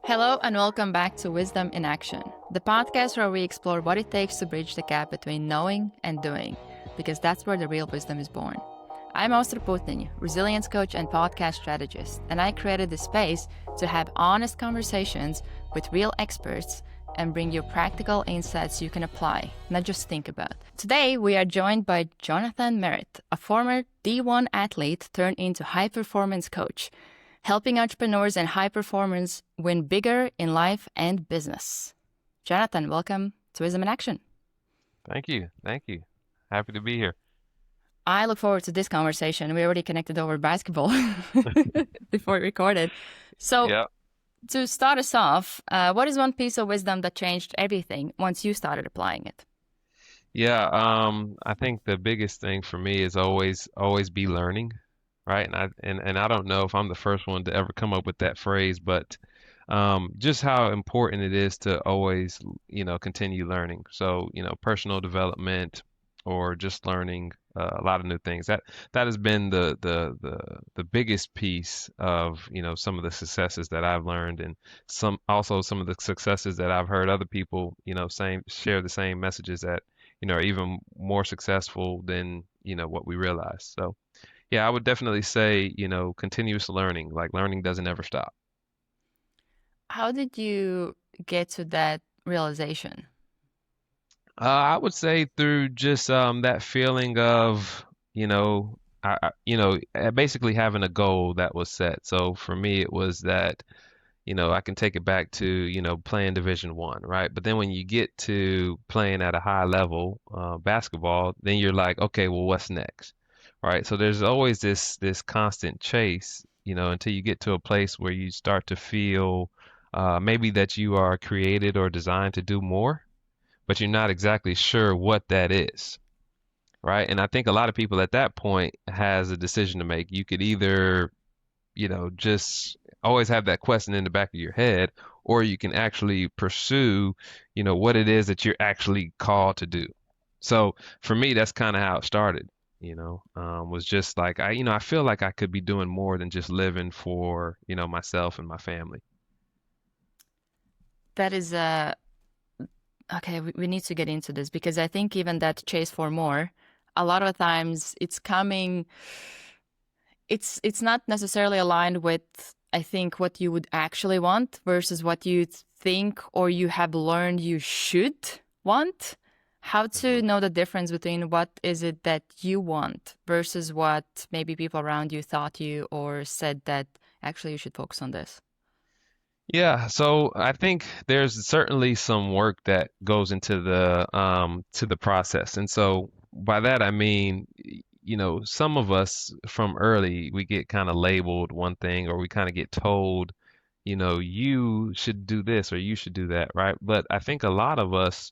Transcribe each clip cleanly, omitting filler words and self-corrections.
Hello and welcome back to Wisdom in Action, the podcast where we explore what it takes to bridge the gap between knowing and doing, because that's where the real wisdom is born. I'm Austra, resilience coach and podcast strategist, and I created this space to have honest conversations with real experts and bring you practical insights you can apply, not just think about. Today, we are joined by Jonathan Merritt, a former D1 athlete turned into high-performance coach, helping entrepreneurs and high performers win bigger in life and business. Jonathan, welcome to Wisdom in Action. Thank you. Thank you. Happy to be here. I look forward to this conversation. We already connected over basketball before we recorded. So Yeah. to start us off, what is one piece of wisdom that changed everything once you started applying it? Yeah. I think the biggest thing for me is always be learning, right? And I don't know if I'm the first one to ever come up with that phrase, but just how important it is to always, continue learning. So, personal development or just learning a lot of new things. That has been the biggest piece of, some of the successes that I've learned and some of the successes that I've heard other people, share the same messages that, are even more successful than, what we realize. So, yeah, I would definitely say, continuous learning, like learning doesn't ever stop. How did you get to that realization? I would say through just that feeling of, basically having a goal that was set. So for me, it was that, I can take it back to, playing Division One, right? But then when you get to playing at a high level, basketball, then you're like, okay, well, what's next? Right? So there's always this constant chase, until you get to a place where you start to feel maybe that you are created or designed to do more, but you're not exactly sure what that is, right? And I think a lot of people at that point has a decision to make. You could either, just always have that question in the back of your head, or you can actually pursue, what it is that you're actually called to do. So for me, that's kind of how it started, was just like I feel like I could be doing more than just living for, myself and my family. That is okay, we need to get into this because I think even that chase for more, a lot of times it's not necessarily aligned with, I think, what you would actually want versus what you think or you have learned you should want. How to Mhm. know the difference between what is it that you want versus what maybe people around you thought you or said that actually you should focus on this. Yeah, so I think there's certainly some work that goes into the process. And so by that I mean, some of us from early we get kind of labeled one thing or we kind of get told, you should do this or you should do that, right? But I think a lot of us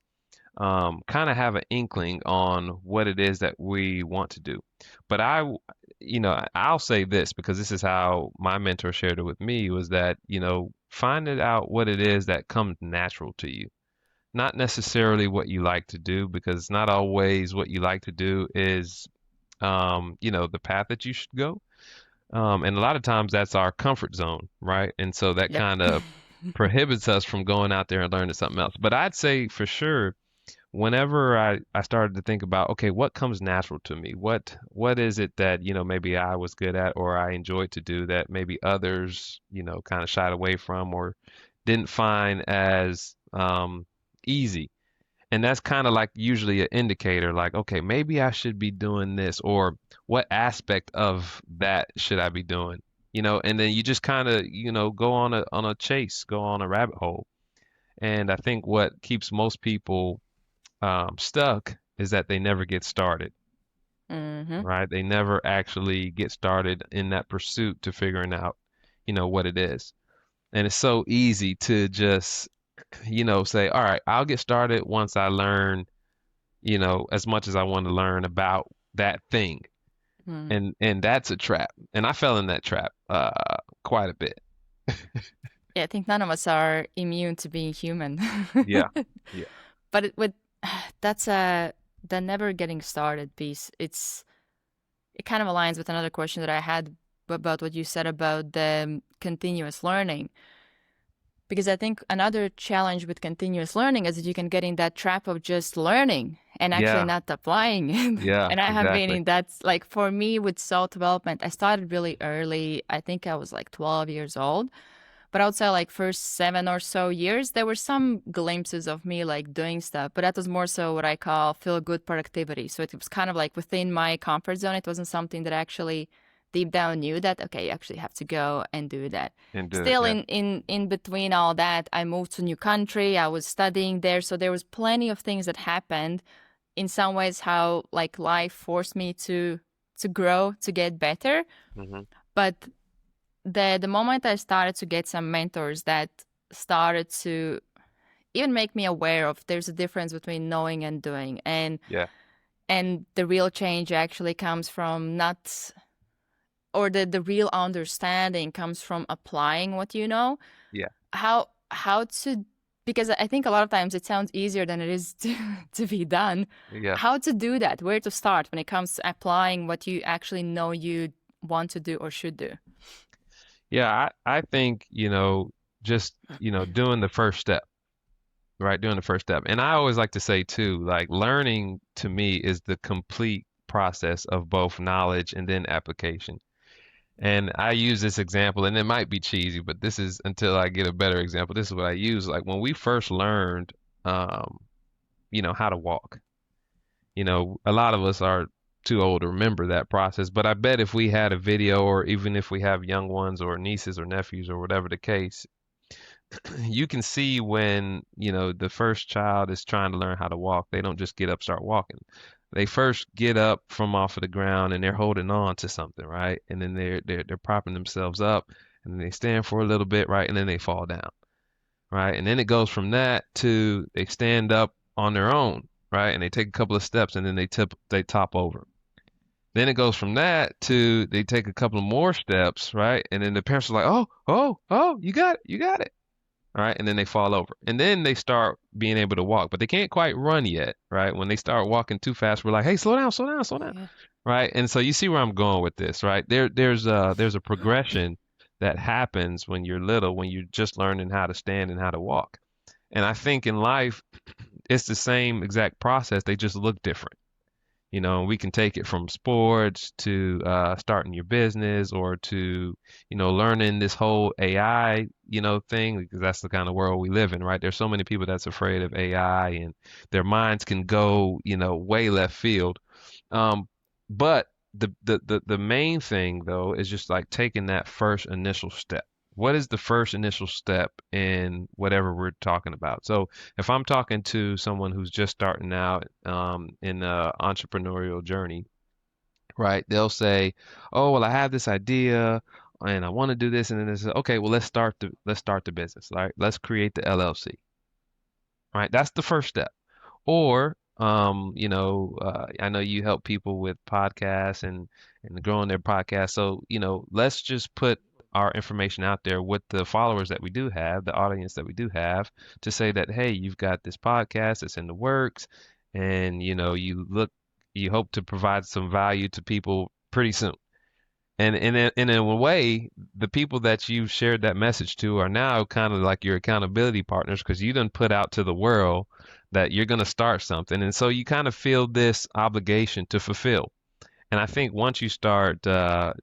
kind of have an inkling on what it is that we want to do. But I'll say this because this is how my mentor shared it with me was that, find it out what it is that comes natural to you. Not necessarily what you like to do, because not always what you like to do is, the path that you should go. And a lot of times that's our comfort zone, right? And so that Yep. kind of prohibits us from going out there and learning something else. But I'd say for sure, whenever I started to think about, okay, what comes natural to me? What is it that, maybe I was good at or I enjoyed to do that maybe others, kind of shied away from or didn't find as easy. And that's kind of like usually an indicator, like, okay, maybe I should be doing this, or what aspect of that should I be doing? And then you just kind of, go on a chase, go on a rabbit hole. And I think what keeps most people stuck is that they never get started, Mm-hmm. right? They never actually get started in that pursuit to figuring out, what it is. And it's so easy to just, say, all right, I'll get started once I learn, as much as I want to learn about that thing. Mm. And that's a trap. And I fell in that trap quite a bit. Yeah, I think none of us are immune to being human. Yeah. Yeah. But with that's the never getting started piece. It kind of aligns with another question that I had about what you said about the continuous learning. Because I think another challenge with continuous learning is that you can get in that trap of just learning and actually Yeah, not applying. yeah, And I have been exactly. in that, like for me with self development, I started really early. I think I was like 12 years old. But I would say like first 7 or so years, there were some glimpses of me like doing stuff, but that was more so what I call feel good productivity. So it was kind of like within my comfort zone. It wasn't something that I actually deep down knew that, okay, you actually have to go and do that. And do it. Still Yeah. in between all that, I moved to a new country. I was studying there. So there was plenty of things that happened in some ways how like life forced me to grow, to get better. Hmm. But the moment I started to get some mentors that started to even make me aware of there's a difference between knowing and doing, Yeah. and the real change actually comes from not, or the real understanding comes from applying what you know. Yeah. How to, because I think a lot of times it sounds easier than it is to be done. Yeah. How to do that, where to start when it comes to applying what you actually know you want to do or should do. Yeah. I think, just, doing the first step, right? Doing the first step. And I always like to say too, like learning to me is the complete process of both knowledge and then application. And I use this example, and it might be cheesy, but this is until I get a better example. This is what I use. Like when we first learned, um, how to walk. A lot of us are too old to remember that process, but I bet if we had a video, or even if we have young ones or nieces or nephews or whatever the case, you can see when, the first child is trying to learn how to walk, they don't just get up, start walking. They first get up from off of the ground and they're holding on to something, right? And then they're propping themselves up and then they stand for a little bit, right? And then they fall down, right? And then it goes from that to they stand up on their own, right? And they take a couple of steps and then they top over. Then it goes from that to they take a couple of more steps, right? And then the parents are like, "Oh, oh, oh, you got it, you got it." All right, and then they fall over. And then they start being able to walk, but they can't quite run yet, right? When they start walking too fast, we're like, "Hey, slow down, slow down, slow down." Yeah. Right? And so you see where I'm going with this, right? There's a progression that happens when you're little, when you're just learning how to stand and how to walk. And I think in life, it's the same exact process. They just look different. We can take it from sports to starting your business, or to, learning this whole AI, thing, because that's the kind of world we live in, right? There's so many people that's afraid of AI, and their minds can go, way left field. But the main thing though is just like taking that first initial step. What is the first initial step in whatever we're talking about? So if I'm talking to someone who's just starting out in the entrepreneurial journey, right? They'll say, "Oh, well, I have this idea and I want to do this," and then they say, "Okay, well, let's start the business, right? Let's create the LLC." Right? That's the first step. Or, I know you help people with podcasts and growing their podcast. So, let's just put our information out there with the followers that we do have, the audience that we do have, to say that, hey, you've got this podcast that's in the works, and you hope to provide some value to people pretty soon. And in a way, the people that you've shared that message to are now kind of like your accountability partners, because you done put out to the world that you're going to start something. And so you kind of feel this obligation to fulfill. And I think once you start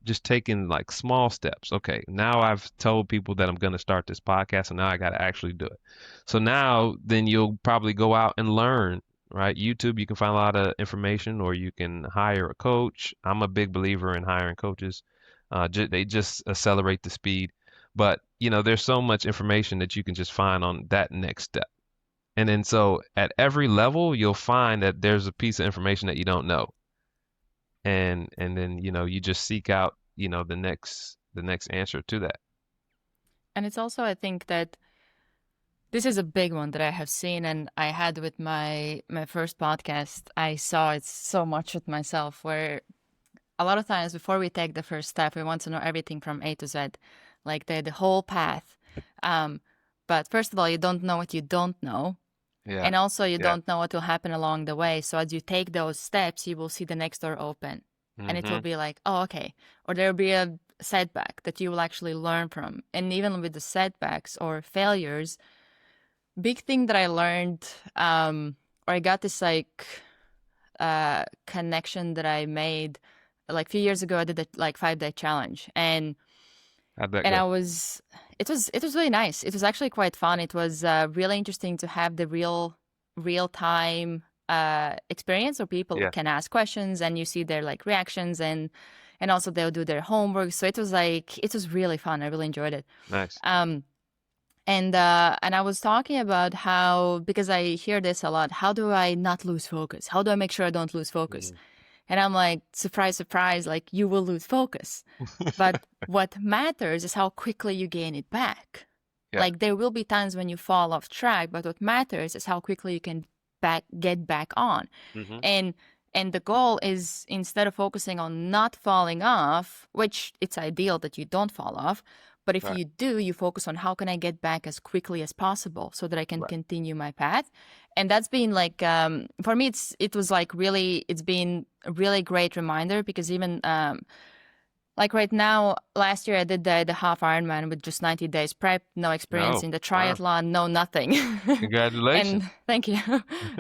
just taking like small steps, okay, now I've told people that I'm going to start this podcast, and now I got to actually do it. So now then you'll probably go out and learn, right? YouTube, you can find a lot of information, or you can hire a coach. I'm a big believer in hiring coaches. They just accelerate the speed. But, there's so much information that you can just find on that next step. And then so at every level, you'll find that there's a piece of information that you don't know, and then you just seek out the next answer to that. And it's also, I think that this is a big one that I have seen, and I had with my first podcast. I saw it so much with myself, where a lot of times before we take the first step, we want to know everything from A to Z, like the whole path. Um, but first of all, you don't know what you don't know. Yeah. And also, you Yeah. don't know what will happen along the way. So as you take those steps, you will see the next door open. And it will Hmm. be like, oh, okay. Or there will be setback that you will actually learn from. And even with the setbacks or failures, big thing that I learned, or I got this like connection that I made like a few years ago. I did a like 5-day challenge, How'd that and go? it was really nice. It was actually quite fun. It was really interesting to have the real time experience where people Yeah, can ask questions and you see their like reactions, and also they'll do their homework. So it was really fun. I really enjoyed it. nice. Um, and I was talking about how, because I hear this a lot, how do I not lose focus? How do I make sure I don't lose focus? Mhm. And I'm like, surprise, surprise, like you will lose focus. But what matters is how quickly you gain it back. Yeah. Like there will be times when you fall off track, but what matters is how quickly you can get back on. Hmm. And and the goal is, instead of focusing on not falling off, which it's ideal that you don't fall off, but if Right. you do, you focus on how can I get back as quickly as possible so that I can Right. continue my path. And that's been like for me, it was like really, it's been a really great reminder, because even like right now, last year I did the half Ironman with just 90 days prep, no experience Oh, in the wow. triathlon, no nothing. Congratulations. And thank you.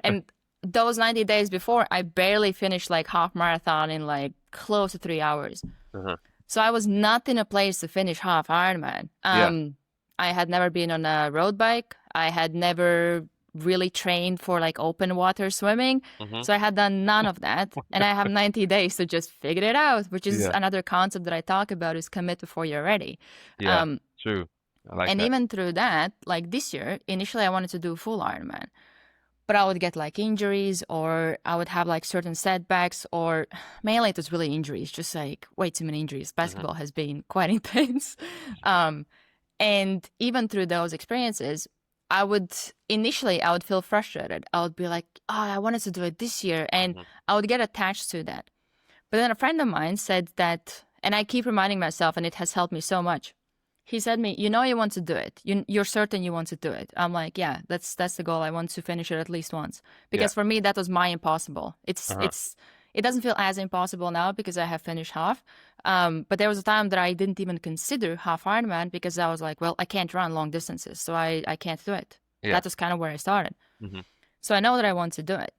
And those 90 days before, I barely finished like half marathon in like close to 3 hours. Uh-huh. So I was not in a place to finish half Ironman. Yeah. I had never been on a road bike. I had never really trained for like open water swimming. Hmm. So I had done none of that. And I have 90 days to just figure it out, which is Yeah. another concept that I talk about, is commit before you're ready. Yeah. Um, True. I like and that. even through that, like this year, initially I wanted to do full Ironman, but I would get like injuries, or I would have like certain setbacks, or mainly it was really injuries, just like way too many injuries. Hmm. Basketball has been quite intense. Um, and even through those experiences, I would feel frustrated. I would be like, oh, I wanted to do it this year. And Hmm. I would get attached to that. But then a friend of mine said that, and I keep reminding myself, and it has helped me so much. He said to me, you know, you want to do it. You're certain you want to do it. I'm like, yeah, that's the goal. I want to finish it at least once. Yeah. Because for me, that was my impossible. Uh-huh. It doesn't feel as impossible now because I have finished half. But there was a time that I didn't even consider half Ironman, because I was like, well, I can't run long distances, so I can't do it. Yeah. That was kind of where I started. Hmm. So I know that I want to do it.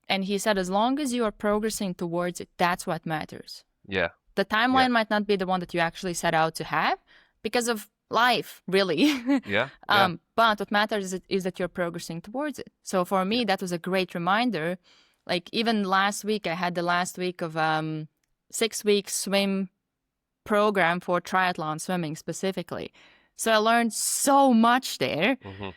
And he said, as long as you are progressing towards it, that's what matters. Yeah. The Yeah. timeline might not be the one that you actually set out to have because of life, really. Yeah. Yeah. But what matters is that you're progressing towards it. So for Yeah. me, that was a great reminder. Like even last week, I had the last week of 6 week swim program for triathlon swimming specifically. So I learned so much there, Hmm.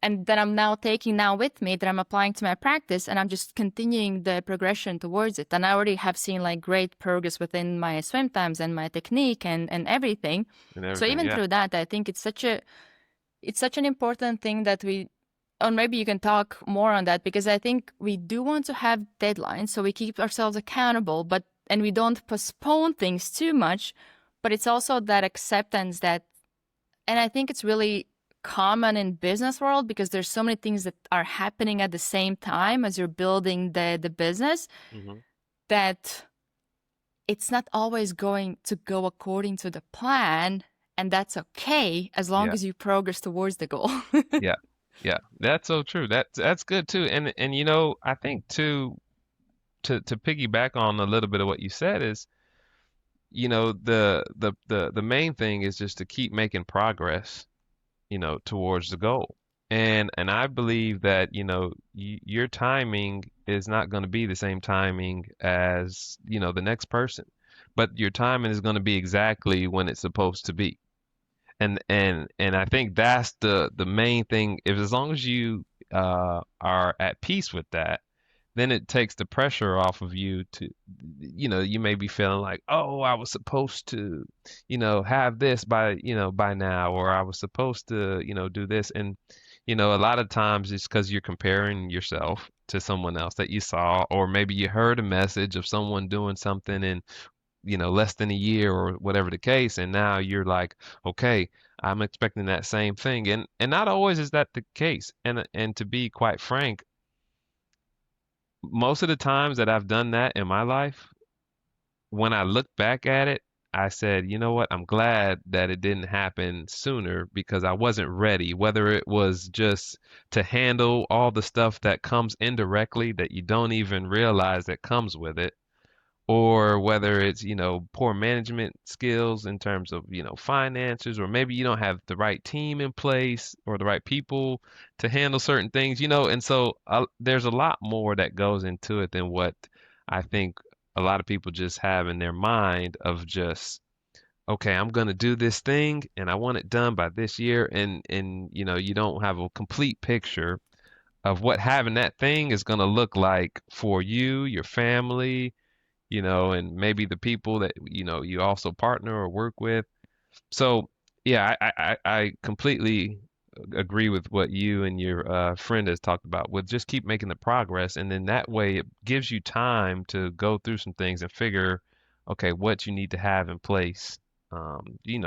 and that I'm now taking now with me, that I'm applying to my practice, and I'm just continuing the progression towards it. And I already have seen like great progress within my swim times and my technique and everything. And So everything. even Yeah. through that, I think it's such an important thing that we, or maybe you can talk more on that, because I think we do want to have deadlines, so we keep ourselves accountable, and we don't postpone things too much. But it's also that acceptance that, and I think it's really common in business world, because there's so many things that are happening at the same time as you're building the business, Hmm. that it's not always going to go according to the plan, and that's okay as long Yeah. as you progress towards the goal. Yeah. Yeah. That's so true. That's good too. And I think too, to piggyback on a little bit of what you said is, the main thing is just to keep making progress, towards the goal. And I believe that, your timing is not going to be the same timing as, the next person, but your timing is going to be exactly when it's supposed to be. And I think that's the main thing. If as long as you are at peace with that, then it takes the pressure off of you to, you may be feeling like, oh, I was supposed to, have this by now, or I was supposed to, do this. And, a lot of times it's because you're comparing yourself to someone else that you saw, or maybe you heard a message of someone doing something in, less than a year or whatever the case. And now you're like, okay, I'm expecting that same thing. And not always is that the case. And to be quite frank, most of the times that I've done that in my life, when I look back at it, I said, you know what? I'm glad that it didn't happen sooner because I wasn't ready, whether it was just to handle all the stuff that comes indirectly that you don't even realize that comes with it, or whether it's, poor management skills in terms of, finances, or maybe you don't have the right team in place or the right people to handle certain things, and so there's a lot more that goes into it than what I think a lot of people just have in their mind of just, okay, I'm going to do this thing and I want it done by this year. And, you don't have a complete picture of what having that thing is going to look like for you, your family, and maybe the people that, you also partner or work with. So, yeah, I completely agree with what you and your friend has talked about with just keep making the progress. And then that way it gives you time to go through some things and figure, okay, what you need to have in place,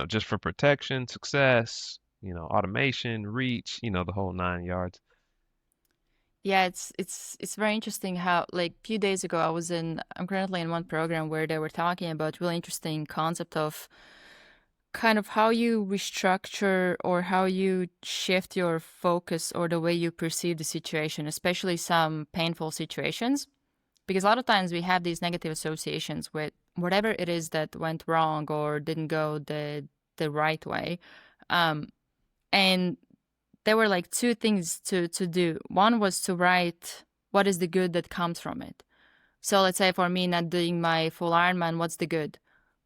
just for protection, success, automation, reach, the whole 9 yards. Yeah, it's very interesting how like a few days ago I'm currently in one program where they were talking about really interesting concept of kind of how you restructure or how you shift your focus or the way you perceive the situation, especially some painful situations. Because a lot of times we have these negative associations with whatever it is that went wrong or didn't go the right way. Um, and there were like two things to do. One was to write what is the good that comes from it. So let's say for me not doing my full Ironman, what's the good?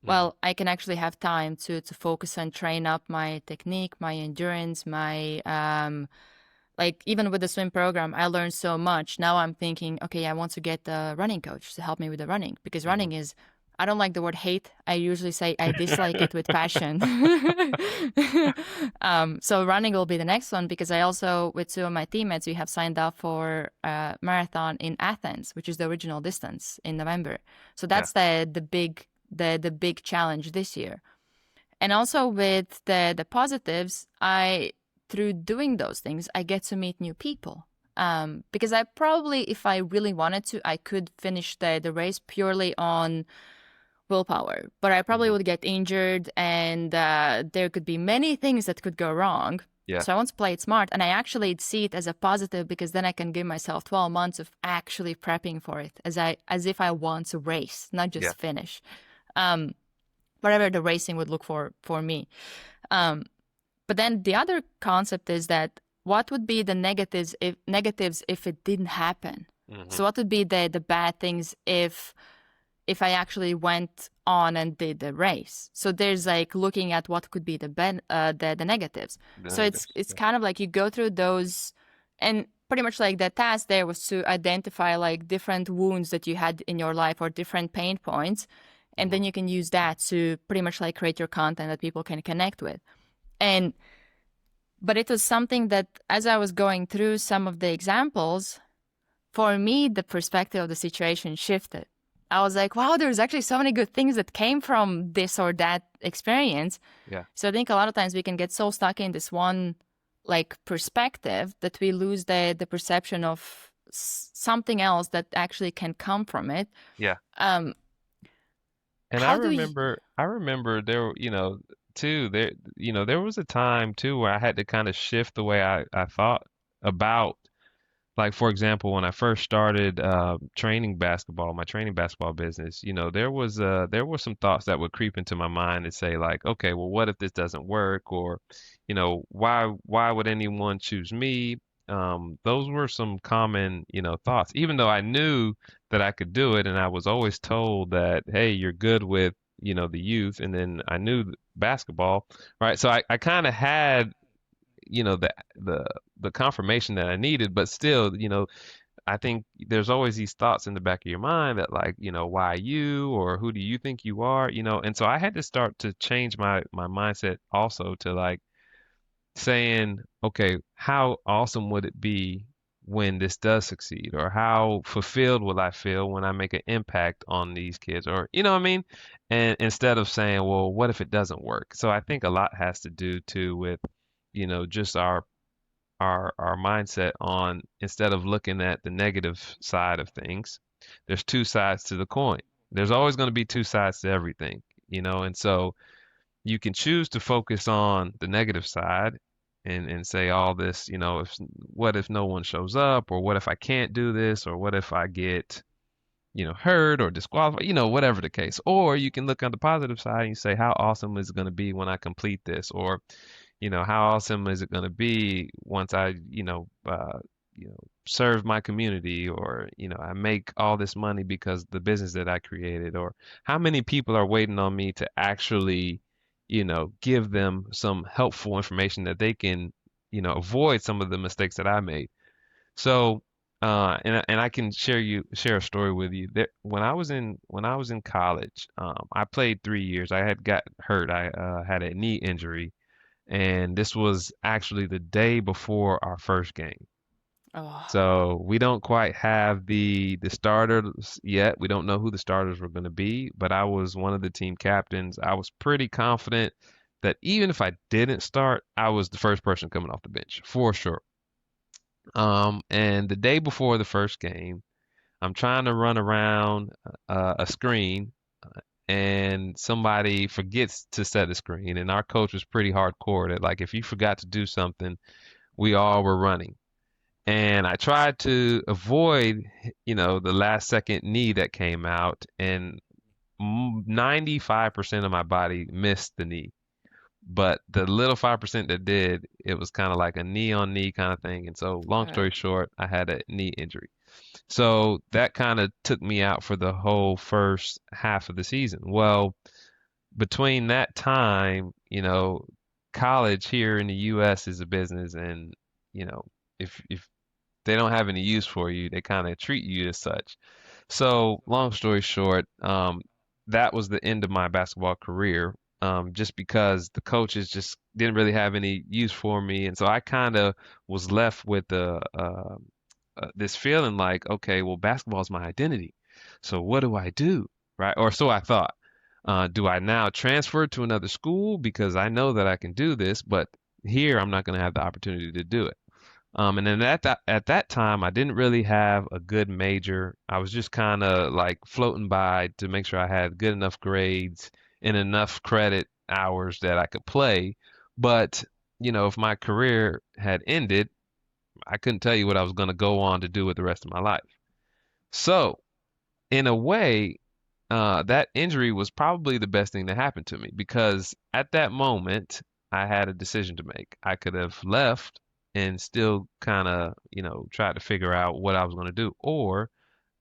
Hmm. Well, I can actually have time to focus and train up my technique, my endurance, my like even with the swim program, I learned so much. Now I'm thinking, okay, I want to get a running coach to help me with the running because Hmm. running is, I don't like the word hate. I usually say I dislike it with passion. So running will be the next one because I also, with two of my teammates, we have signed up for a marathon in Athens, which is the original distance in November. So Yeah. that's the big challenge this year. And also with the positives, I through doing those things, I get to meet new people. Because I probably, if I really wanted to, I could finish the race purely on willpower, but I probably Hmm. would get injured, and there could be many things that could go wrong. Yeah. So I want to play it smart, and I actually see it as a positive because then I can give myself 12 months of actually prepping for it, as if I want to race, not Yeah. just finish. Um, Whatever the racing would look for me. Um, but then the other concept is that what would be the negatives if it didn't happen? Hmm. So what would be the bad things if I actually went on and did the race? So there's like looking at what could be the negatives. The So negatives. it's Yeah. kind of like you go through those, and pretty much like the task there was to identify like different wounds that you had in your life or different pain points, and Hmm. then you can use that to pretty much like create your content that people can connect with. And but it was something that as I was going through some of the examples, for me the perspective of the situation shifted. I was like, wow, there's actually so many good things that came from this or that experience. Yeah. So I think a lot of times we can get so stuck in this one like perspective that we lose the perception of something else that actually can come from it. Yeah. um And how do you I remember there, too, there was a time too where I had to kind of shift the way I thought about, like, for example, when I first started training basketball, my training basketball business, there were some thoughts that would creep into my mind and say like, okay, well, what if this doesn't work? Or, why would anyone choose me? Those were some common, thoughts, even though I knew that I could do it, and I was always told that, hey, you're good with, the youth, and then I knew basketball, right? So I kind of had, the the confirmation that I needed, but still, I think there's always these thoughts in the back of your mind that like, why you, or who do you think you are, and so I had to start to change my mindset also to like saying, okay, how awesome would it be when this does succeed, or how fulfilled will I feel when I make an impact on these kids, or you know what I mean? And instead of saying, well, what if it doesn't work? So I think a lot has to do too with, just our mindset on, instead of looking at the negative side of things, there's two sides to the coin. There's always going to be two sides to everything. And so you can choose to focus on the negative side and say all this, if what if no one shows up, or what if I can't do this, or what if I get, hurt or disqualified, whatever the case. Or you can look on the positive side and you say, how awesome is it going to be when I complete this? Or, how awesome is it going to be once I, serve my community, or, I make all this money because the business that I created, or how many people are waiting on me to actually, give them some helpful information that they can, avoid some of the mistakes that I made. So, and I can share a story with you. That when I was in college, I played 3 years. I had got hurt. I had a knee injury, and this was actually the day before our first game. Oh, So we don't quite have the starters yet. We don't know who the starters were going to be, but I was one of the team captains. I was pretty confident that even if I didn't start, I was the first person coming off the bench for sure. And the day before the first game, I'm trying to run around a screen, and somebody forgets to set a screen. And our coach was pretty hardcore that, like, if you forgot to do something, we all were running. And I tried to avoid, the last second knee that came out, and 95% of my body missed the knee. But the little 5% that did, it was kind of like a knee on knee kind of thing. And so, long uh, story short, I had a knee injury. So that kind of took me out for the whole first half of the season. Well, between that time, college here in the US is a business, and, if they don't have any use for you, they kind of treat you as such. So, long story short, that was the end of my basketball career, just because the coaches just didn't really have any use for me, and so I kind of was left with this feeling like, okay, well, basketball is my identity. So what do I do? Right? Or so I thought. Do I now transfer to another school because I know that I can do this, but here I'm not going to have the opportunity to do it? And then at that time, I didn't really have a good major. I was just kind of like floating by to make sure I had good enough grades and enough credit hours that I could play. But, if my career had ended, I couldn't tell you what I was going to go on to do with the rest of my life. So, in a way, that injury was probably the best thing that happened to me, because at that moment, I had a decision to make. I could have left and still kind of, try to figure out what I was going to do, or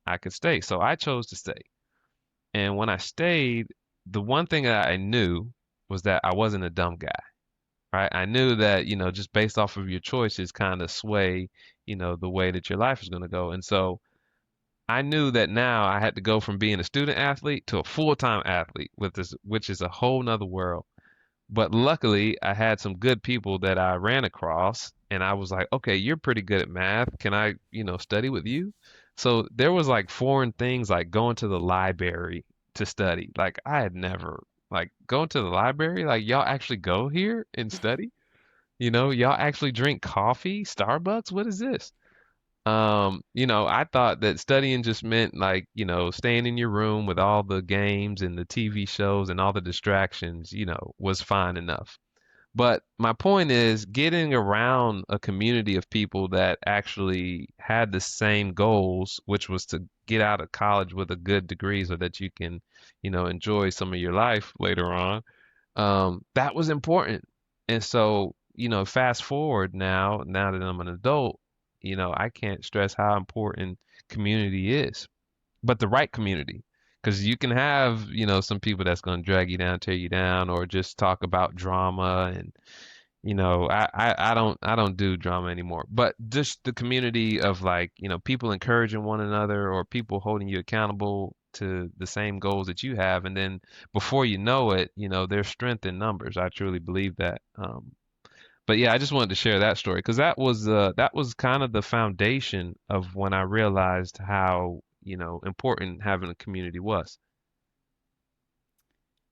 I could stay. So I chose to stay. And when I stayed, the one thing that I knew was that I wasn't a dumb guy, right? I knew that, just based off of your choices kind of sway, the way that your life is going to go. And so I knew that now I had to go from being a student athlete to a full-time athlete with this, which is a whole nother world. But luckily, I had some good people that I ran across, and I was like, okay, you're pretty good at math. Can I, study with you? So there was like foreign things like going to the library to study. Like I had never like going to the library. Like y'all actually go here and study? Y'all actually drink coffee, Starbucks? What is this? I thought that studying just meant like, staying in your room with all the games and the TV shows and all the distractions, was fine enough. But my point is getting around a community of people that actually had the same goals, which was to get out of college with a good degree so that you can, enjoy some of your life later on. That was important. And so, fast forward now that I'm an adult, I can't stress how important community is, but the right community. Because you can have, some people that's going to drag you down, tear you down, or just talk about drama. And, I don't do drama anymore. But just the community of like, people encouraging one another, or people holding you accountable to the same goals that you have. And then before you know it, there's strength in numbers. I truly believe that. But yeah, I just wanted to share that story because that was kind of the foundation of when I realized how, important having a community was.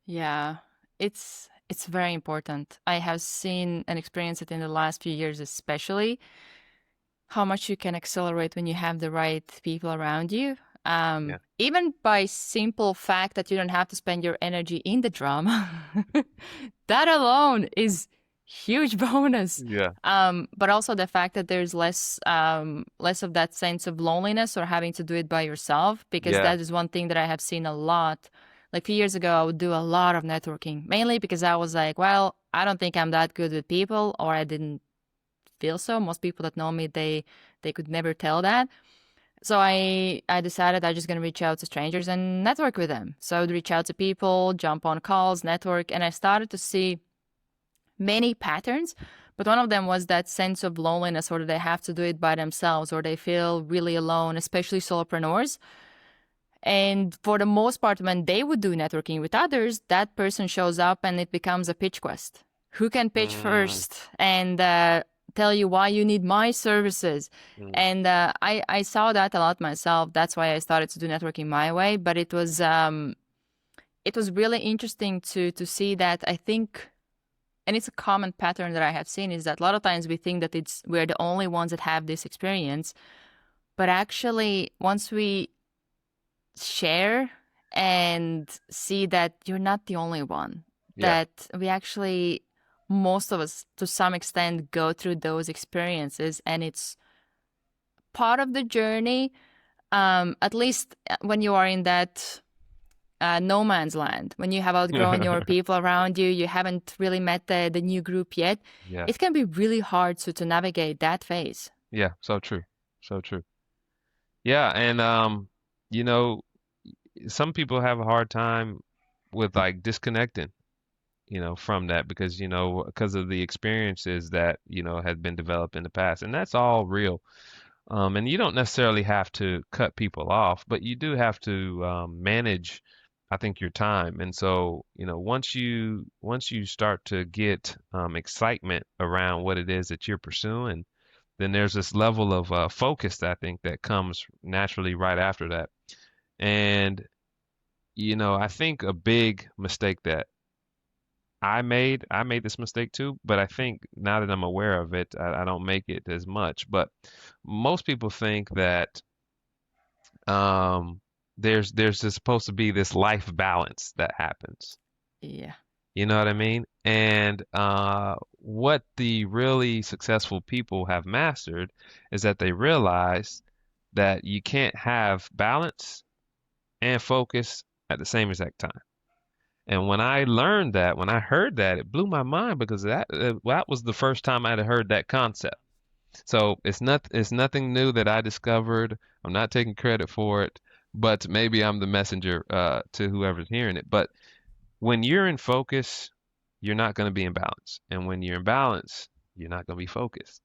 yeah, it's very important. I have seen and experienced it in the last few years, especially how much you can accelerate when you have the right people around you. Yeah. Even by simple fact that you don't have to spend your energy in the drama, that alone is huge bonus. Yeah. But also the fact that there's less of that sense of loneliness or having to do it by yourself, because Yeah. that is one thing that I have seen a lot. Like a few years ago, I would do a lot of networking, mainly because I was like, well, I don't think I'm that good with people, or I didn't feel so. Most people that know me, they could never tell that. So I decided I'm just gonna reach out to strangers and network with them. So I would reach out to people, jump on calls, network, and I started to see many patterns. But one of them was that sense of loneliness, or that they have to do it by themselves, or they feel really alone, especially solopreneurs. And for the most part, when they would do networking with others, that person shows up and it becomes a pitch quest. Who can pitch Mm, first and tell you why you need my services? mm, And I saw that a lot myself. That's why I started to do networking my way. But it was really interesting to see that. I think, and it's a common pattern that I have seen, is that a lot of times we think that we're the only ones that have this experience. But actually, once we share and see that you're not the only one, yeah. that we actually, most of us to some extent, go through those experiences, and it's part of the journey. At least when you are in that no man's land, when you have outgrown your people around you, you haven't really met the new group yet, Yeah. it can be really hard to navigate that phase. Yeah. So true. So true. Yeah. And you know, some people have a hard time with like disconnecting, from that because, because of the experiences that, had been developed in the past. And that's all real. And you don't necessarily have to cut people off, but you do have to manage, I think, your time. And so, once you start to get excitement around what it is that you're pursuing, then there's this level of focus that I think that comes naturally right after that. And, I think a big mistake that I made this mistake too, but I think now that I'm aware of it, I don't make it as much. But most people think that um, there's just supposed to be this life balance that happens. Yeah. You know what I mean? And what the really successful people have mastered is that they realize that you can't have balance and focus at the same exact time. And when I learned that, when I heard that, it blew my mind because that was the first time I'd heard that concept. So it's nothing new that I discovered. I'm not taking credit for it, but maybe I'm the messenger to whoever's hearing it. But when you're in focus, you're not going to be in balance, and when you're in balance, you're not going to be focused.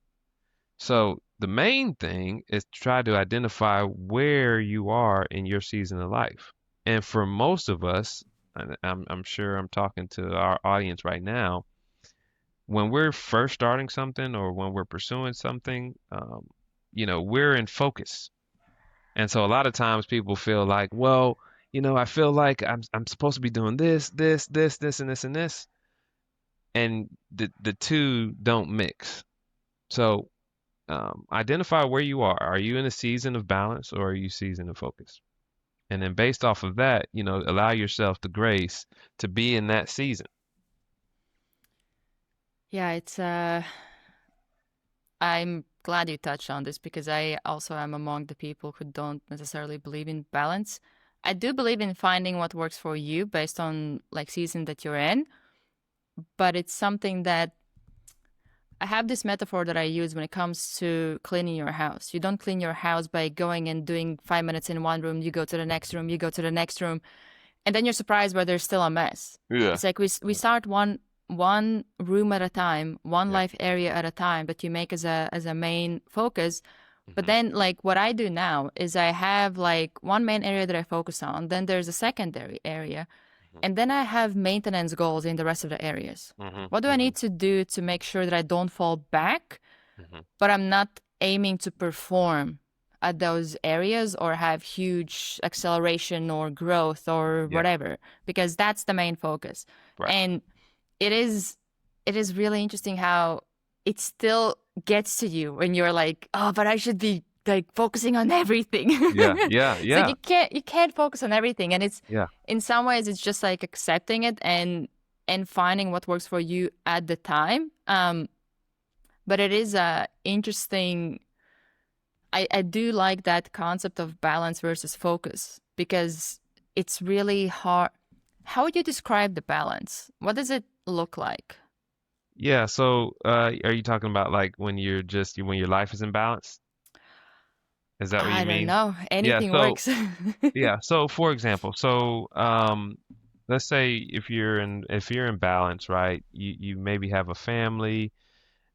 So the main thing is to try to identify where you are in your season of life. And for most of us, and I'm sure I'm talking to our audience right now, when we're first starting something or when we're pursuing something, we're in focus. And so a lot of times people feel like, well, I feel like I'm supposed to be doing this, this, and this, and this, and the two don't mix. So identify where you are. Are you in a season of balance or are you season of focus? And then based off of that, allow yourself the grace to be in that season. Yeah, it's I'm glad you touched on this, because I also am among the people who don't necessarily believe in balance. I do believe in finding what works for you based on like season that you're in, but it's something that I have this metaphor that I use when it comes to cleaning your house. You don't clean your house by going and doing 5 minutes in one room, you go to the next room, you go to the next room, and then you're surprised where there's still a mess. Yeah. It's like we start one room at a time, one Yeah. life area at a time that you make as a main focus. But Hmm. then like what I do now is I have like one main area that I focus on, then there's a secondary area, and then I have maintenance goals in the rest of the areas. Hmm. What do I Hmm. need to do to make sure that I don't fall back, Hmm. but I'm not aiming to perform at those areas or have huge acceleration or growth or Yeah. whatever, because that's the main focus. Right. And it is it is really interesting how it still gets to you when you're like, oh, but I should be like focusing on everything. Yeah, yeah, It's like yeah, you can't focus on everything, and it's yeah. in some ways it's just like accepting it and finding what works for you at the time. But it is interesting. I do like that concept of balance versus focus because it's really hard. How would you describe the balance? What does it look like? Yeah, so are you talking about like when you're just when your life is imbalanced? Is that what I you don't mean? know. Yeah, Anything so works. yeah, so for example, let's say if you're in balance, right? You maybe have a family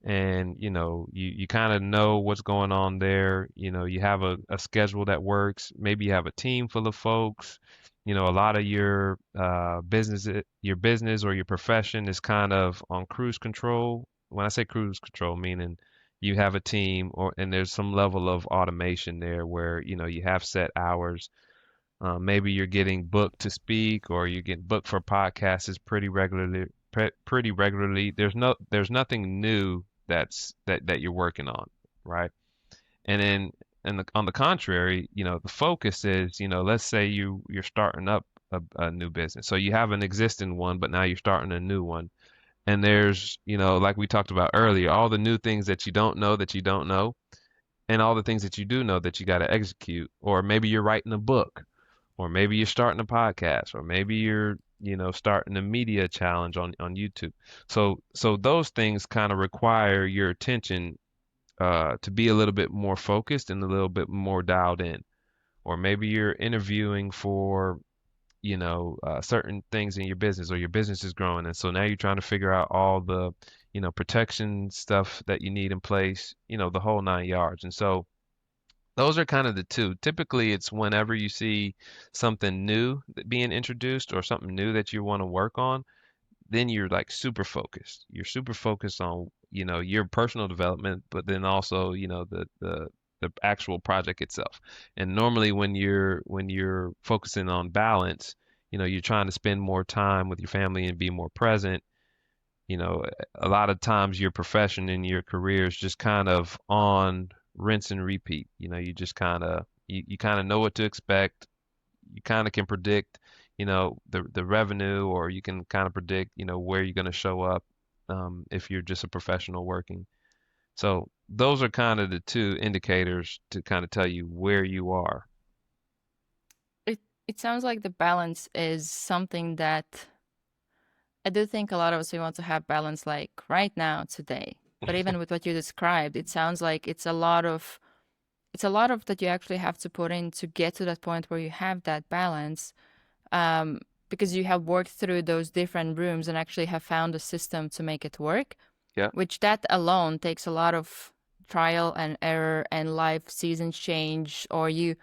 and you kind of know what's going on there. You have a schedule that works. Maybe you have a team full of folks. A lot of your business or your profession is kind of on cruise control. When I say cruise control, meaning you have a team and there's some level of automation there where you have set hours. Maybe you're getting booked to speak or you're getting booked for podcasts pretty regularly. Pretty regularly. There's nothing new that you're working on, right? And then on the contrary, the focus is, let's say you're starting up a new business. So you have an existing one, but now you're starting a new one. And there's, like we talked about earlier, all the new things that you don't know, and all the things that you do know that you got to execute. Or maybe you're writing a book, or maybe you're starting a podcast, or maybe you're starting a media challenge on YouTube. So those things kind of require your attention to be a little bit more focused and a little bit more dialed in. Or maybe you're interviewing for certain things in your business, or your business is growing, and so now you're trying to figure out all the protection stuff that you need in place, the whole nine yards. And so those are kind of the two. Typically, it's whenever you see something new being introduced or something new that you want to work on, then you're like super focused. You're super focused on, your personal development, but then also, the actual project itself. And normally when you're focusing on balance, you're trying to spend more time with your family and be more present. you know, a lot of times your profession and your career is just kind of on rinse and repeat. You just you kind of know what to expect. You kind of can predict, the revenue, or you can kind of predict, where you're going to show up, if you're just a professional working. So those are kind of the two indicators to kind of tell you where you are. It sounds like the balance is something that I do think a lot of us we want to have balance like right now, today. But even with what you described, it sounds like it's a lot of that you actually have to put in to get to that point where you have that balance. Because you have worked through those different rooms and actually have found a system to make it work, Yeah. which that alone takes a lot of trial and error and life seasons change, or you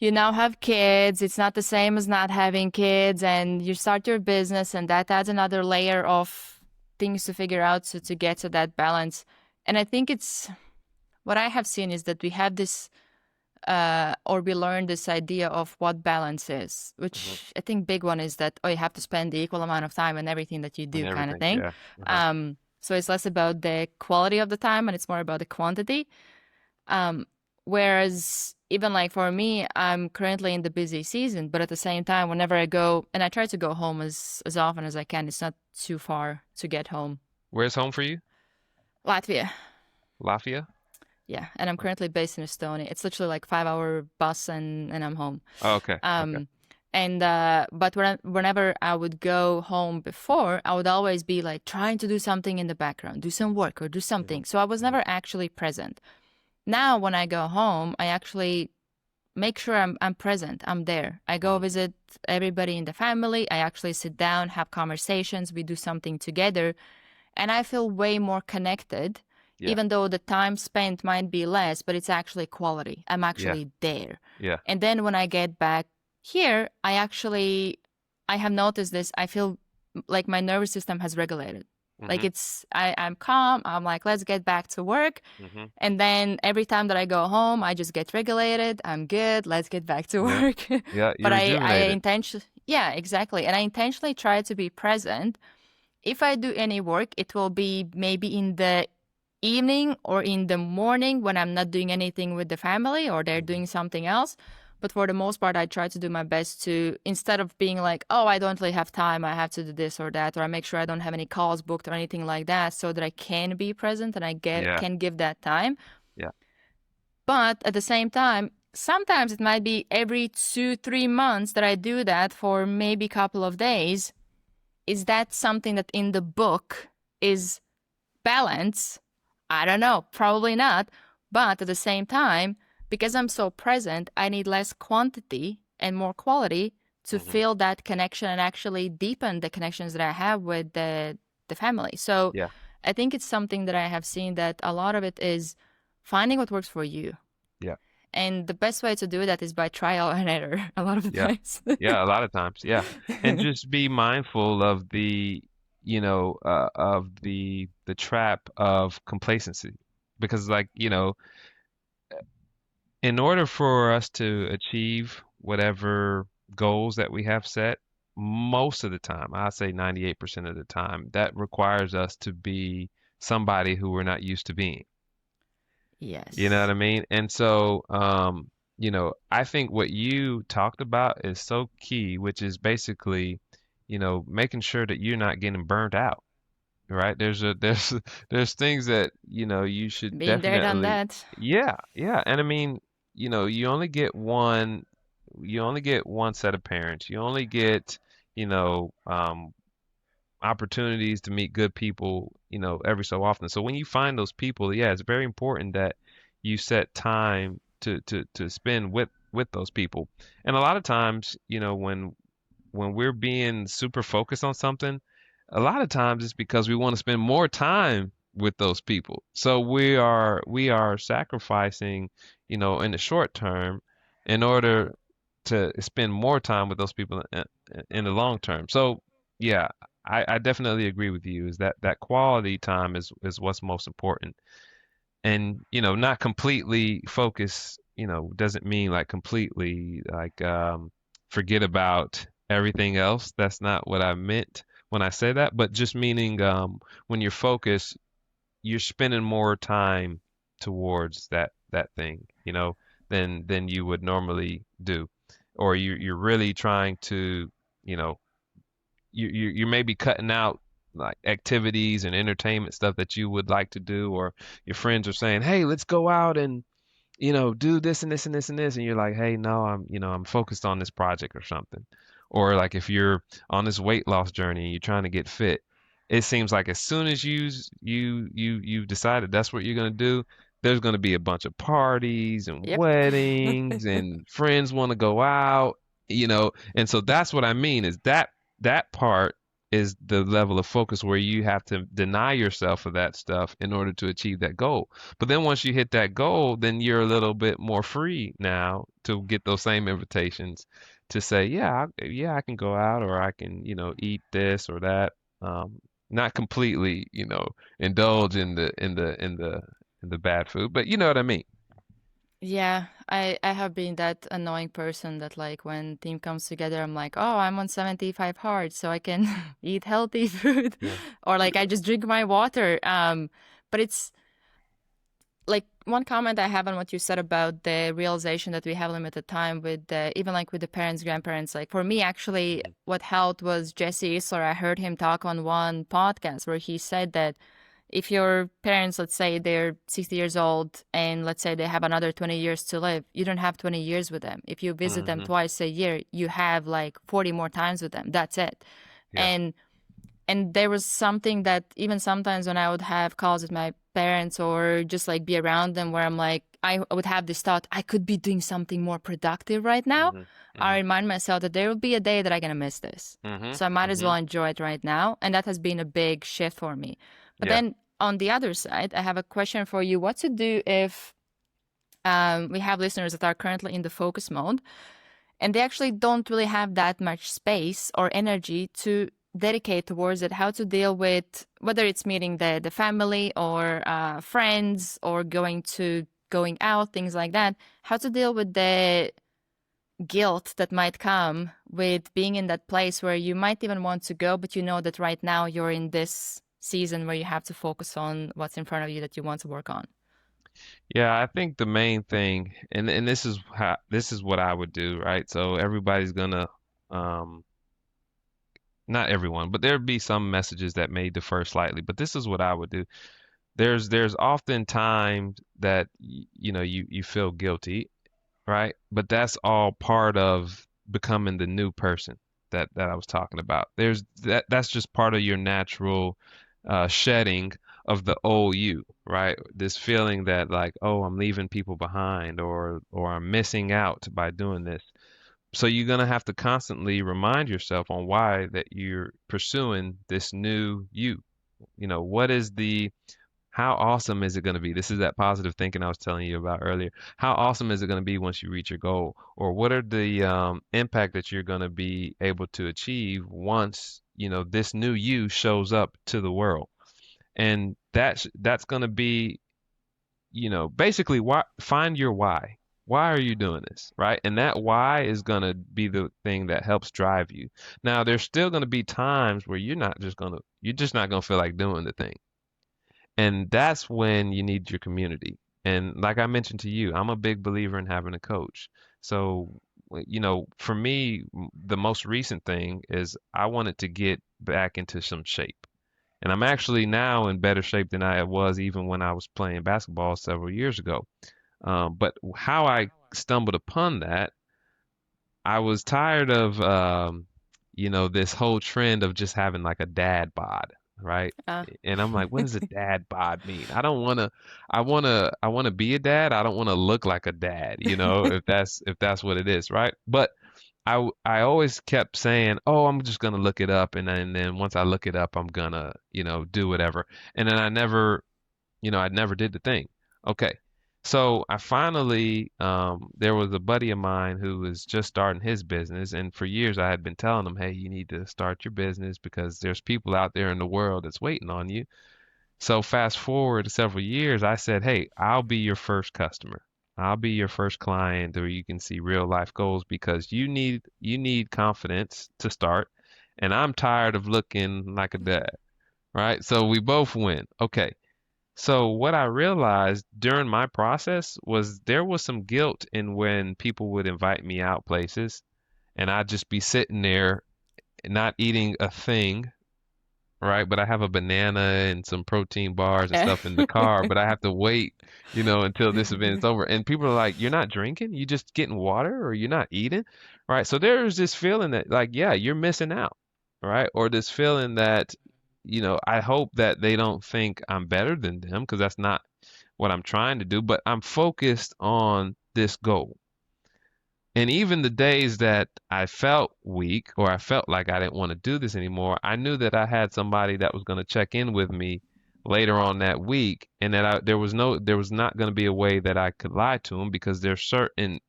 now have kids. It's not the same as not having kids, and you start your business, and that adds another layer of things to figure out to get to that balance. And I think it's what I have seen is that we have this or we learn this idea of what balance is, Hmm. which I think big one is that, oh, you have to spend the equal amount of time in everything that you And do, kind of everything. thing. Yeah. Uh-huh. So it's less about the quality of the time and it's more about the quantity. Um, Whereas even like for me, I'm currently in the busy season, but at the same time, whenever I go, and I try to go home as often as I can, it's not too far to get home. Where's home for you? Latvia. Lafayette? Yeah, and I'm currently based in Estonia. It's literally like 5 hour bus and I'm home. Oh, okay. Okay. Um, and but whenever I would go home before, I would always be like trying to do something in the background, do some work or do Hmm. something. So I was Hmm. never actually present. Now when I go home, I actually make sure I'm present. I'm there. I go Hmm. visit everybody in the family. I actually sit down, have conversations, we do something together, and I feel way more connected, Yeah. even though the time spent might be less, but it's actually quality. I'm Yeah. actually there. Yeah. And then when I get back here, I have noticed this. I feel like my nervous system has regulated. Like Hmm. I'm calm. I'm like, let's get back to work. Hmm. And then every time that I go home, I just get regulated. I'm good. Let's get back to Yeah. work. Yeah. But You're I rejuvenated. intentionally, yeah, exactly. And I intentionally try to be present. If I do any work, it will be maybe in the evening or in the morning when I'm not doing anything with the family or they're Hmm. doing something else. But for the most part, I try to do my best to, instead of being like, oh, I don't really have time, I have to do this or that, or I make sure I don't have any calls booked or anything like that so that I can be present and Yeah. can give that time. Yeah. But at the same time, sometimes it might be every 2, 3 months that I do that for maybe a couple of days. Is that something that in the book is balance? I don't know, probably not. But at the same time, because I'm so present, I need less quantity and more quality to Hmm. feel that connection and actually deepen the connections that I have with the family. So Yeah. I think it's something that I have seen that a lot of it is finding what works for you. Yeah. And the best way to do that is by trial and error a lot of the Yeah. times. Yeah, a lot of times. Yeah. And just be mindful of the trap of complacency. Because like, in order for us to achieve whatever goals that we have set, most of the time, I say 98% of the time, that requires us to be somebody who we're not used to being. You know what Yes. I mean? And so, I think what you talked about is so key, which is basically, making sure that you're not getting burnt out, right? There's things that, you should Been there, done definitely, that. yeah, yeah. And I mean, you only get one set of parents. You only get, you know, um, opportunities to meet good people, every so often. So when you find those people, yeah, it's very important that you set time to spend with those people. And a lot of times, when we're being super focused on something, a lot of times it's because we want to spend more time with those people. So we are sacrificing, in the short term in order to spend more time with those people in the long term. So yeah, I definitely agree with you is that quality time is what's most important. And not completely focus, doesn't mean like completely like forget about everything else. That's not what I meant when I say that, but just meaning when you're focused, you're spending more time towards that thing, than you would normally do. Or you're really trying to, you know, you may be cutting out like activities and entertainment stuff that you would like to do, or your friends are saying, "Hey, let's go out and do this and this and this and this," and you're like, "Hey, no, I'm focused on this project or something." Or like if you're on this weight loss journey and you're trying to get fit, it seems like as soon as you've decided that's what you're gonna do, there's gonna be a bunch of parties and Yep. weddings and friends want to go out, and so that's what I mean is that part is the level of focus where you have to deny yourself of that stuff in order to achieve that goal. But then once you hit that goal, then you're a little bit more free now to get those same invitations to say, yeah, yeah, I can go out or I can, eat this or that. Not completely, indulge in the bad food, but you know what I mean. Yeah, I have been that annoying person that like when team comes together, I'm like, oh, I'm on 75 hard, so I can eat healthy food, Yeah. or like I just drink my water. But it's like one comment I have on what you said about the realization that we have limited time with the, even like with the parents, grandparents. Like for me, actually, Hmm. what helped was Jesse Isler. I heard him talk on one podcast where he said that if your parents, let's say they're 60 years old and let's say they have another 20 years to live, you don't have 20 years with them. If you visit them Hmm. twice a year, you have like 40 more times with them. That's it. Yeah. And there was something that even sometimes when I would have calls with my parents or just like be around them where I'm like, I would have this thought, I could be doing something more productive right now. Hmm. I Hmm. remind myself that there will be a day that I'm going to miss this. Hmm. So I might as Hmm. well enjoy it right now. And that has been a big shift for me. But Yeah. then on the other side, I have a question for you. What to do if we have listeners that are currently in the focus mode and they actually don't really have that much space or energy to dedicate towards it, how to deal with whether it's meeting the family or friends or going out, things like that, how to deal with the guilt that might come with being in that place where you might even want to go, but you know that right now you're in this season where you have to focus on what's in front of you that you want to work on? Yeah, I think the main thing, and this is what I would do, right? So everybody's gonna, um, not everyone, but there'd be some messages that may differ slightly. But this is what I would do. There's often times that you know you feel guilty, right? But that's all part of becoming the new person that I was talking about. That's just part of your natural shedding of the old you, right? This feeling that like, oh, I'm leaving people behind or I'm missing out by doing this. So you're gonna have to constantly remind yourself on why that you're pursuing this new you. You know, what is the how awesome is it going to be? This is that positive thinking I was telling you about earlier. How awesome is it going to be once you reach your goal? Or what are the impact that you're going to be able to achieve once, you know, this new you shows up to the world? And that's going to be, you know, basically why find your why. Why are you doing this, right? And that why is going to be the thing that helps drive you. Now, there's still going to be times where you're just not going to feel like doing the thing. And that's when you need your community. And like I mentioned to you, I'm a big believer in having a coach. So, you know, for me, the most recent thing is I wanted to get back into some shape. And I'm actually now in better shape than I was even when I was playing basketball several years ago. But how I stumbled upon that, I was tired of, you know, this whole trend of just having like a dad bod, right? Uh, And I'm like, what does a dad bod mean? I don't want to, I want to be a dad. I don't want to look like a dad, you know, if that's what it is, right? But I always kept saying, oh, I'm just gonna look it up, and then once I look it up, I'm gonna, you know, do whatever. And then I never did the thing. Okay. So I finally, there was a buddy of mine who was just starting his business. And for years I had been telling him, hey, you need to start your business because there's people out there in the world that's waiting on you. So fast forward several years, I said, hey, I'll be your first customer. I'll be your first client where you can see real life goals because you need confidence to start. And I'm tired of looking like a dad, right? So we both win. Okay. So what I realized during my process was there was some guilt in when people would invite me out places and I'd just be sitting there not eating a thing, right? But I have a banana and some protein bars and yeah. stuff in the car, but I have to wait, you know, until this event is over. And people are like, "You're not drinking? You just getting water or you're not eating?" Right? So there's this feeling that like, yeah, you're missing out, right? Or this feeling that, you know, I hope that they don't think I'm better than them because that's not what I'm trying to do, but I'm focused on this goal. And even the days that I felt weak or I felt like I didn't want to do this anymore, I knew that I had somebody that was going to check in with me later on that week and that there was not going to be a way that I could lie to him because there's certain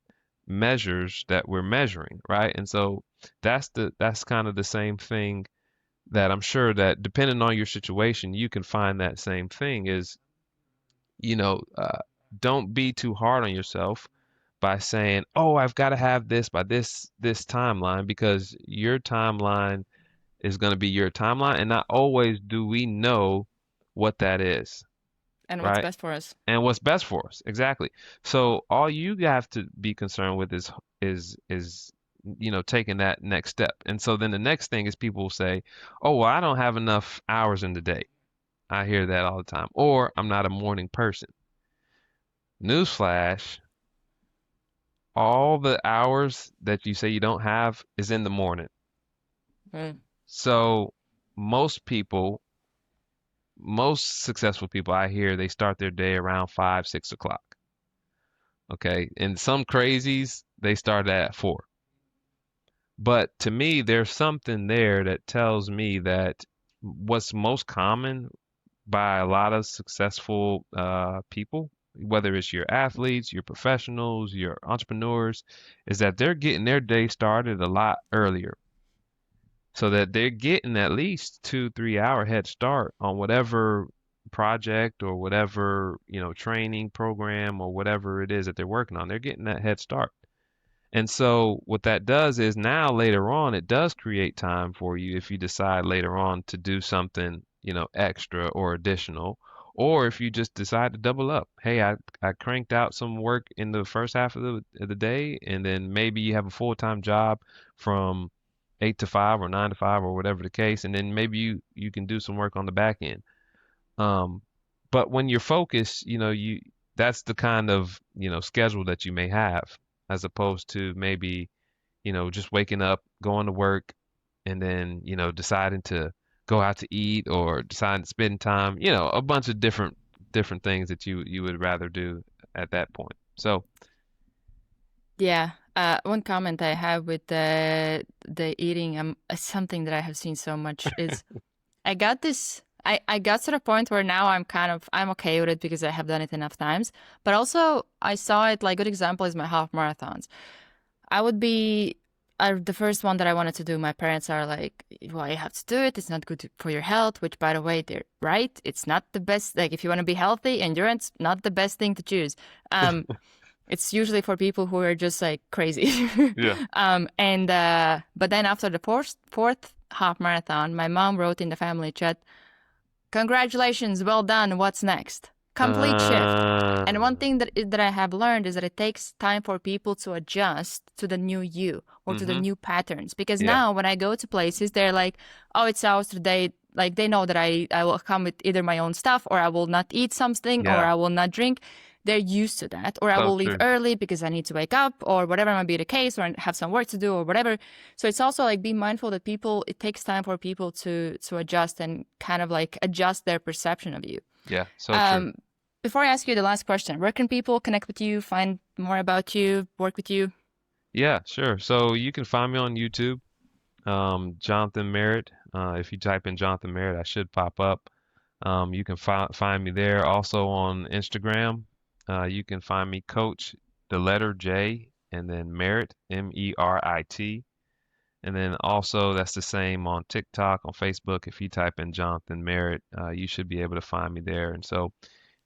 measures that we're measuring, right? And so that's kind of the same thing that I'm sure that depending on your situation, you can find that same thing is, you know, don't be too hard on yourself by saying, "Oh, I've got to have this by this timeline," because your timeline is going to be your timeline, and not always do we know what that is, And what's right? best for us. And what's best for us, exactly. So all you have to be concerned with is you know taking that next step. And so then the next thing is people will say, "Oh, well, I don't have enough hours in the day." I hear that all the time. Or I'm not a morning person. Newsflash, all the hours that you say you don't have is in the morning. Mm. So most people, most successful people I hear, they start their day around 5, 6 o'clock. Okay. And some crazies, they start at 4. But to me, there's something there that tells me that what's most common by a lot of successful people, whether it's your athletes, your professionals, your entrepreneurs, is that they're getting their day started a lot earlier so that they're getting at least 2, 3 hour head start on whatever project or whatever, you know, training program or whatever it is that they're working on. They're getting that head start. And so what that does is now later on, it does create time for you if you decide later on to do something extra or additional, or if you just decide to double up. Hey, I cranked out some work in the first half of the day, and then maybe you have a full-time job from 8 to 5 or 9 to 5 or whatever the case, and then maybe you can do some work on the back end. Um, but when you're focused, that's the kind of, schedule that you may have, as opposed to maybe, just waking up, going to work, and then, deciding to go out to eat or deciding to spend time, a bunch of different things that you would rather do at that point. So, Yeah. One comment I have with the eating, something that I have seen so much is I got this. I got to the point where now I'm okay with it because I have done it enough times. But also I saw it like good example is my half marathons. I would be the first one that I wanted to do. My parents are like, "Well, you have to do it. It's not good for your health." Which, by the way, they're right. It's not the best. Like, if you want to be healthy, endurance not the best thing to choose. Um, it's usually for people who are just like crazy. yeah. And but then after the fourth half marathon, my mom wrote in the family chat, "Congratulations, well done. What's next?" Complete shift. And one Uh, thing that I have learned is that it takes time for people to adjust to the new you or to the mm-hmm. new patterns. Because Yeah. now when I go to places, they're like, "Oh, it's Austra." They know that I will come with either my own stuff or I will not eat something or Yeah. I will not drink. They're used to that. Or I So will leave true. early because I need to wake up or whatever might be the case or have some work to do or whatever. So it's also like be mindful that it takes time for people to adjust and kind of like adjust their perception of you. Yeah. So true. Um, Before I ask you the last question, where can people connect with you, find more about you, work with you? Yeah, sure. So you can find me on YouTube, Jonathan Merritt. If you type in Jonathan Merritt, I should pop up. You can find me there. Also on Instagram, you can find me Coach, the letter J, and then Merritt, Merit. And then also that's the same on TikTok, on Facebook. If you type in Jonathan Merritt, you should be able to find me there. And so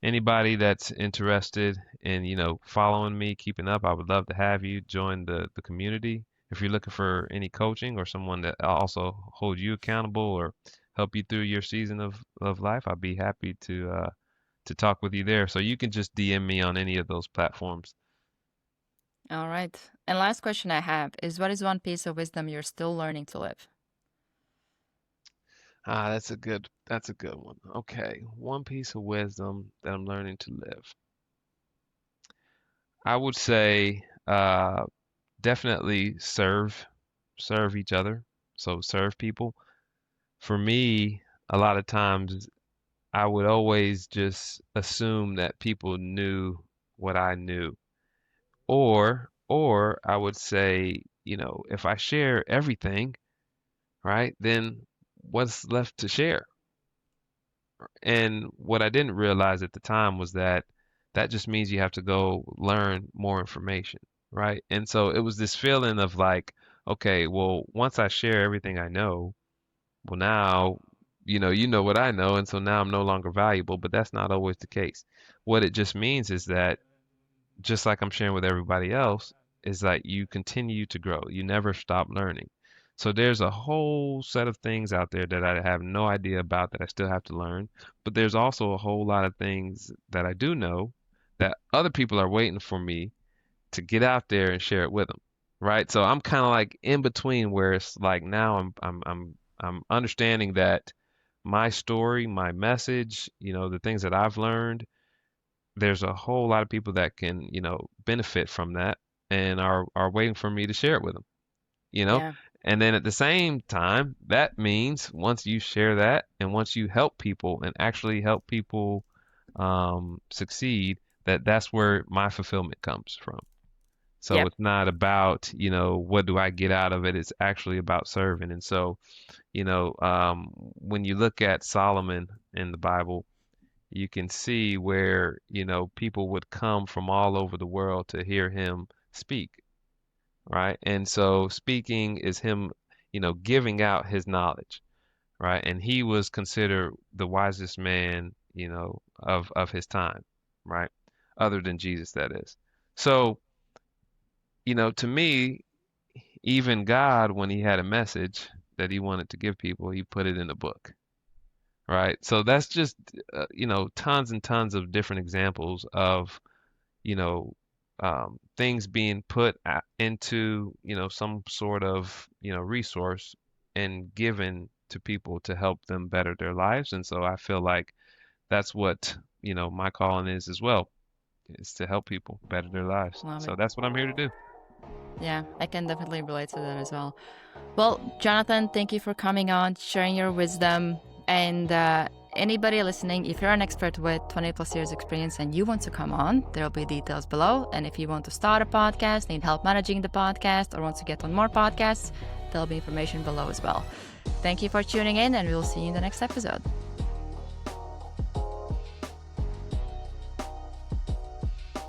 anybody that's interested in, following me, keeping up, I would love to have you join the community. If you're looking for any coaching or someone that also hold you accountable or help you through your season of life, I'd be happy to talk with you there. So you can just DM me on any of those platforms. All right. And last question I have is what is one piece of wisdom you're still learning to live? Ah, that's a good one. Okay, one piece of wisdom that I'm learning to live. I would say definitely serve each other. So serve people. For me, a lot of times I would always just assume that people knew what I knew. Or I would say, if I share everything, right, then what's left to share? And what I didn't realize at the time was that that just means you have to go learn more information, right? And so it was this feeling of like, okay, well, once I share everything I know, well, now, you know what I know, and so now I'm no longer valuable, but that's not always the case. What it just means is that just like I'm sharing with everybody else, is that you continue to grow. You never stop learning. So there's a whole set of things out there that I have no idea about that I still have to learn. But there's also a whole lot of things that I do know that other people are waiting for me to get out there and share it with them. Right? So I'm kind of like in between where it's like now I'm understanding that my story, my message, the things that I've learned, there's a whole lot of people that can, benefit from that and are waiting for me to share it with them, you know? Yeah. And then at the same time, that means once you share that and once you help people and actually help people succeed, that's where my fulfillment comes from. So Yep. it's not about, what do I get out of it? It's actually about serving. And so, when you look at Solomon in the Bible, you can see where, people would come from all over the world to hear him speak, right? And so speaking is him, giving out his knowledge, right? And he was considered the wisest man, of his time, right? Other than Jesus, that is. So, to me, even God, when he had a message that he wanted to give people, he put it in a book, right? So that's just, tons and tons of different examples of, you know, things being put into, some sort of, resource and given to people to help them better their lives. And so I feel like that's what, my calling is as well, is to help people better their lives. Love So it. that's what I'm here to do. Yeah, I can definitely relate to that as well. Well, Jonathan, thank you for coming on, sharing your wisdom. And anybody listening, if you're an expert with 20 plus years experience and you want to come on, there'll be details below. And if you want to start a podcast, need help managing the podcast, or want to get on more podcasts, there'll be information below as well. Thank you for tuning in, and we'll see you in the next episode.